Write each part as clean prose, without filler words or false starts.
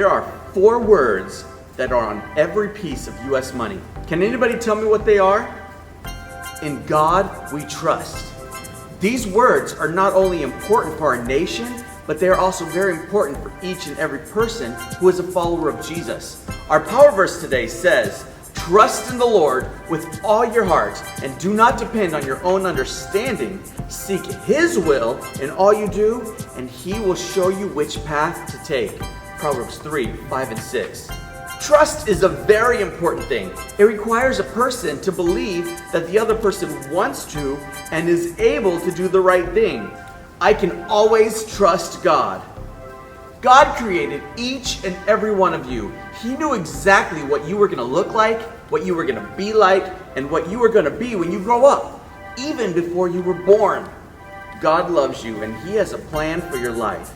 there are 4 words that are on every piece of U.S. money. Can anybody tell me what they are? In God we trust. These words are not only important for our nation, but they are also very important for each and every person who is a follower of Jesus. Our power verse today says, "Trust in the Lord with all your heart and do not depend on your own understanding. Seek His will in all you do, and He will show you which path to take." Proverbs 3, 5, and 6. Trust is a very important thing. It requires a person to believe that the other person wants to and is able to do the right thing. I can always trust God. God created each and every one of you. He knew exactly what you were going to look like, what you were going to be like, and what you were going to be when you grow up, even before you were born. God loves you and He has a plan for your life.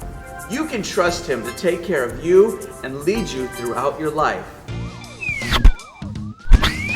You can trust Him to take care of you and lead you throughout your life.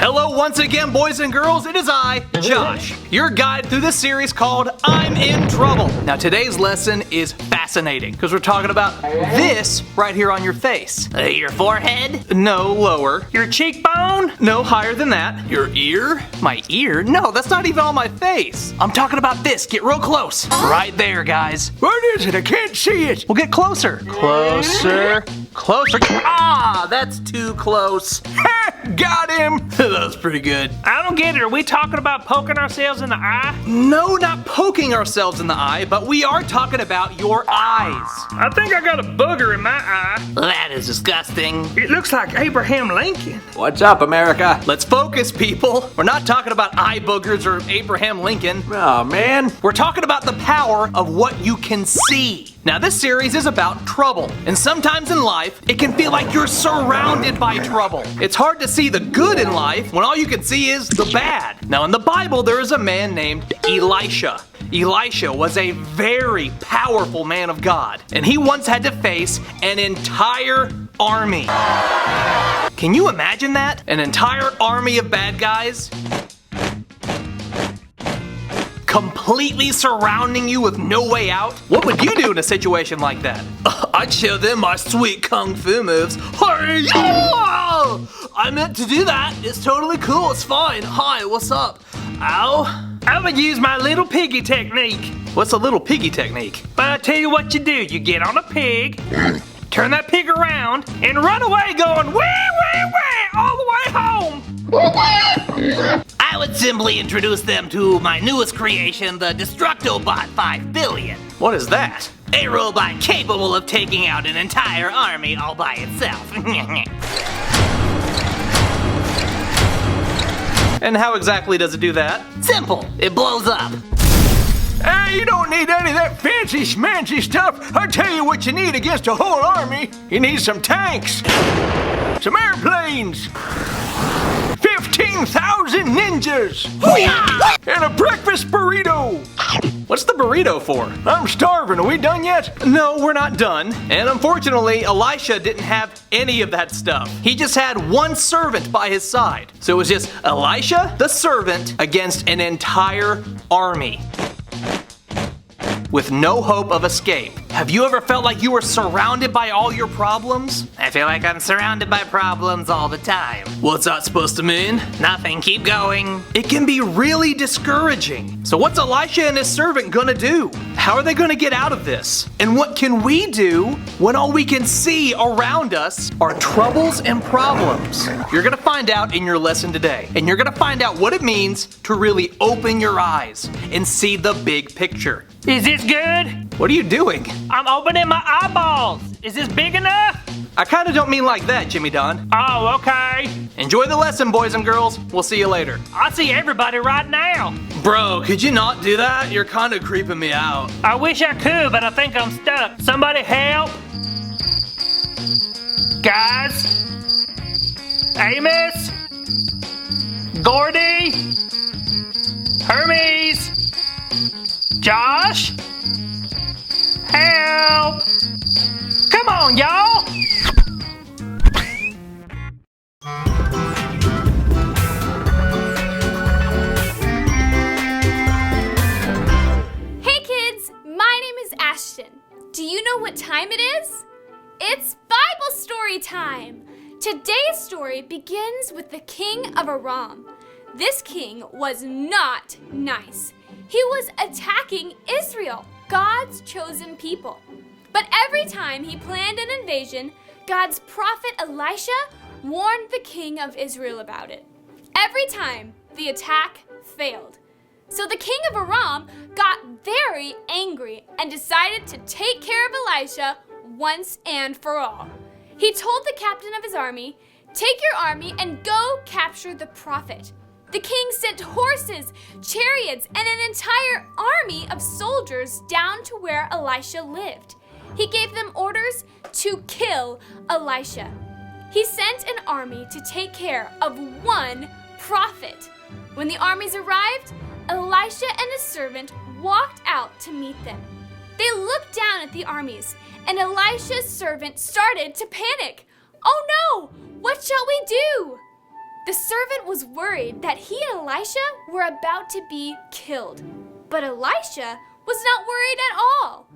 Hello once again, boys and girls. It is I, Josh, your guide through this series called I'm in Trouble. Now today's lesson is fascinating because we're talking about this right here on your face. Your forehead? No, lower. Your cheekbone? No, higher than that. Your ear? My ear? No, that's not even on my face. I'm talking about this. Get real close. Right there, guys. What is it? I can't see it. Well, get closer. Closer. Closer. Ah, that's too close. Got him. That was pretty good. I don't get it. Are we talking about poking ourselves in the eye? No, not poking ourselves in the eye, but we are talking about your eyes. I think I got a booger in my eye. That is disgusting. It looks like Abraham Lincoln. What's up, America? Let's focus, people. We're not talking about eye boogers or Abraham Lincoln. Oh, man. We're talking about the power of what you can see. Now, this series is about trouble, and sometimes in life, it can feel like you're surrounded by trouble. It's hard to see the good in life when all you can see is the bad. Now, in the Bible, there is a man named Elisha. Elisha was a very powerful man of God, and he once had to face an entire army. Can you imagine that? An entire army of bad guys? Completely surrounding you with no way out? What would you do in a situation like that? I'd show them my sweet kung fu moves. Hi-ya! I meant to do that. It's totally cool. It's fine. Hi, what's up? Ow. I'm gonna use my little piggy technique. What's a little piggy technique? But I tell you what you do. You get on a pig, turn that pig around, and run away going wee, wee, wee, all the way home. I would simply introduce them to my newest creation, the Destructobot 5 billion. What is that? A robot capable of taking out an entire army all by itself. And how exactly does it do that? Simple, it blows up. Hey, you don't need any of that fancy schmancy stuff. I'll tell you what you need against a whole army. You need some tanks, some airplanes, 15,000 ninjas, and a breakfast burrito. What's the burrito for? I'm starving. Are we done yet? No, we're not done. And unfortunately, Elisha didn't have any of that stuff. He just had one servant by his side. So it was just Elisha, the servant, against an entire army with no hope of escape. Have you ever felt like you were surrounded by all your problems? I feel like I'm surrounded by problems all the time. What's that supposed to mean? Nothing, keep going. It can be really discouraging. So what's Elisha and his servant gonna do? How are they gonna get out of this? And what can we do when all we can see around us are troubles and problems? You're gonna find out in your lesson today. And you're gonna find out what it means to really open your eyes and see the big picture. Is this good? What are you doing? I'm opening my eyeballs. Is this big enough? I kinda don't mean like that, Jimmy Don. Oh, okay. Enjoy the lesson, boys and girls. We'll see you later. I see everybody right now. Bro, could you not do that? You're kinda creeping me out. I wish I could, but I think I'm stuck. Somebody help. Guys. Amos. Gordy. Hermes. Josh. Help. Come on, y'all. Hey kids, my name is Ashton. Do you know what time it is? It's Bible story story time. Today's story begins with the king of Aram. This king was not nice. He was attacking Israel, God's chosen people. But every time he planned an invasion, God's prophet Elisha warned the king of Israel about it. Every time, the attack failed. So the king of Aram got very angry and decided to take care of Elisha once and for all. He told the captain of his army, "Take your army and go capture the prophet." The king sent horses, chariots, and an entire army of soldiers down to where Elisha lived. He gave them orders to kill Elisha. He sent an army to take care of one prophet. When the armies arrived, Elisha and his servant walked out to meet them. They looked down at the armies, and Elisha's servant started to panic. "Oh no! What shall we do?" The servant was worried that he and Elisha were about to be killed. But Elisha was not worried at all.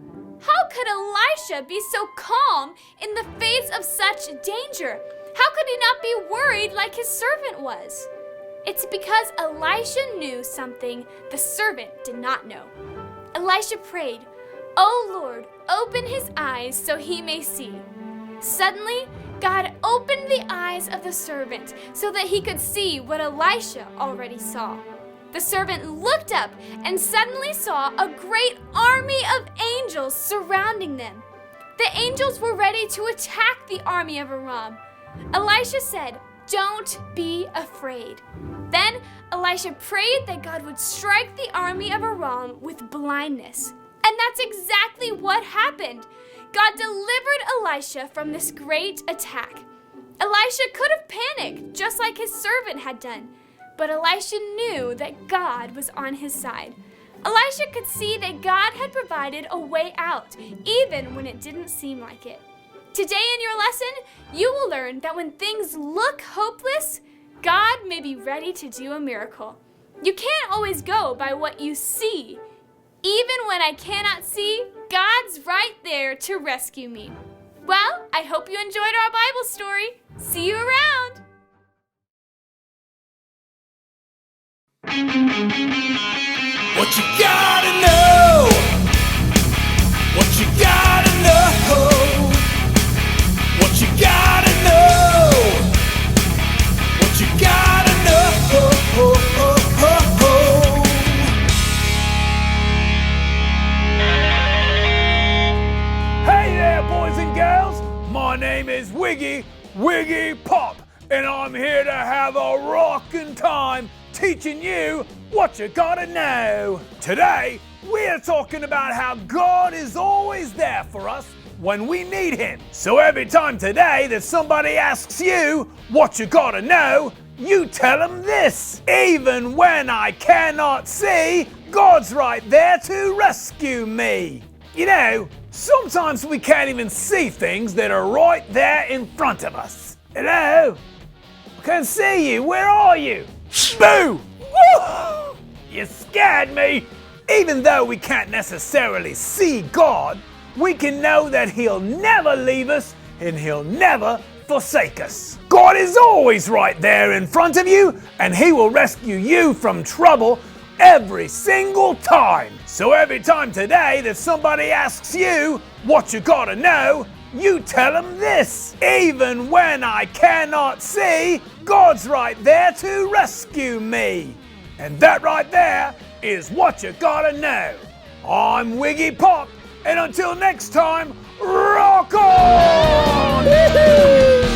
How could Elisha be so calm in the face of such danger? How could he not be worried like his servant was? It's because Elisha knew something the servant did not know. Elisha prayed, "Oh Lord, open his eyes so he may see." Suddenly, God opened the eyes of the servant so that he could see what Elisha already saw. The servant looked up and suddenly saw a great army of angels surrounding them. The angels were ready to attack the army of Aram. Elisha said, "Don't be afraid." Then Elisha prayed that God would strike the army of Aram with blindness. And that's exactly what happened. God delivered Elisha from this great attack. Elisha could have panicked, just like his servant had done. But Elisha knew that God was on his side. Elisha could see that God had provided a way out, even when it didn't seem like it. Today in your lesson, you will learn that when things look hopeless, God may be ready to do a miracle. You can't always go by what you see. Even when I cannot see, God's right there to rescue me. Well, I hope you enjoyed our Bible story. See you around! What you gotta know? What you gotta know? What you gotta know? What you gotta know? Hey there, boys and girls. My name is Wiggy Pop, and I'm here to have a rockin' time teaching you what you gotta know. Today, we're talking about how God is always there for us when we need Him. So every time today that somebody asks you what you gotta know, you tell them this: even when I cannot see, God's right there to rescue me. You know, sometimes we can't even see things that are right there in front of us. Hello? I can't see you. Where are you? Boo! Woo! You scared me! Even though we can't necessarily see God, we can know that He'll never leave us and He'll never forsake us. God is always right there in front of you, and He will rescue you from trouble every single time. So every time today that somebody asks you what you gotta know, you tell them this: even when I cannot see, God's right there to rescue me. And that right there is what you gotta know. I'm Wiggy Pop, and until next time, rock on! Woo-hoo!